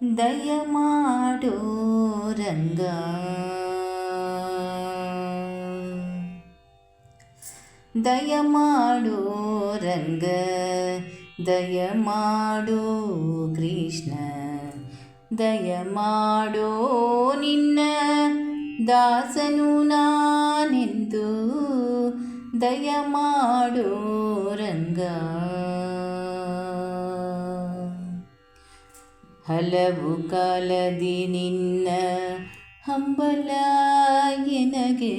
ದಯಮಾಡೋ ರಂಗ ದಯಮಾಡೋ ರಂಗ ದಯಮಾಡೋ ಕೃಷ್ಣ ದಯಮಾಡೋ ನಿನ್ನ ದಾಸನು ನಾನೆಂದು ದಯಮಾಡೋ ರಂಗ ಹಲವು ಕಾಲದಿ ನಿನ್ನ ಹಂಬಲ ಎನಗೆ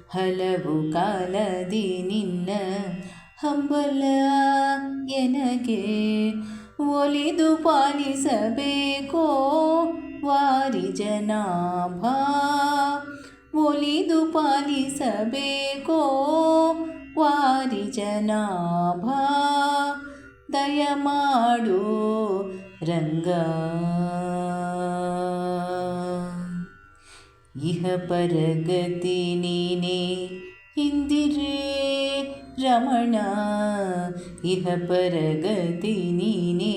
ಹಲವು ಕಾಲದಿ ನಿನ್ನ ಹಂಬಲ ಎನಗೆ ಒಲಿದು ಪಾಲಿಸಬೇಕೋ ವಾರಿ ಜನಾಭ ಒಲಿದು ಪಾಲಿಸಬೇಕೋ ವಾರಿ ಜನಾಭ ದಯಮಾಡು ರಂಗ ಇಹ ಪರಗತಿ ನೀನೇ ಇಂದಿರೇ ರಮಣ ಇಹ ಪರಗತಿ ನೀನೇ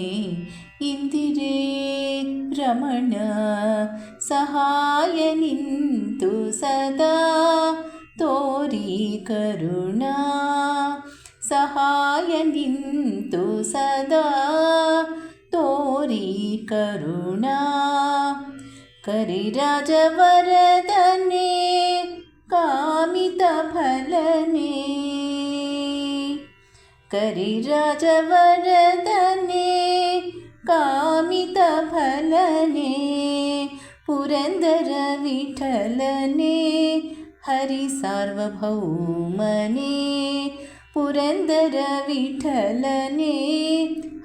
ಇಂದಿರೇ ರಮಣ ಸಹಾಯ ನಿಂತು ಸದಾ ತೋರಿ ಕರುಣಾ ಸಹಾಯ ನಿಂತು ಸದಾ ತೋರಿ ಕರುಣಾ ಕರಿರಾಜವರದನೆ ಕಾಮಿತ ಫಲನೆ ಕರಿರಾಜವರದನೆ ಕಾಮಿತ ಫಲನೆ ಪುರಂದರ ವಿಠಲನೆ ಹರಿ ಸಾರ್ವಭೌಮನೆ ಪುರಂದರ ವಿಠಲನೆ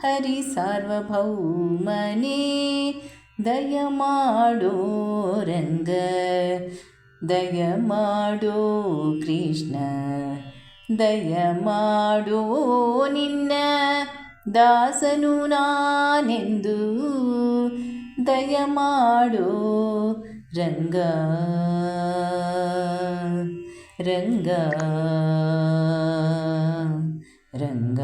ಹರಿ ಸಾರ್ವಭೌಮನೆ ದಯಮಾಡೋ ರಂಗ ದಯಮಾಡೋ ಕೃಷ್ಣ ದಯಮಾಡೋ ನಿನ್ನ ದಾಸನು ನಾನೆಂದು ದಯಮಾಡೋ ರಂಗ ರಂಗ ರಂಗ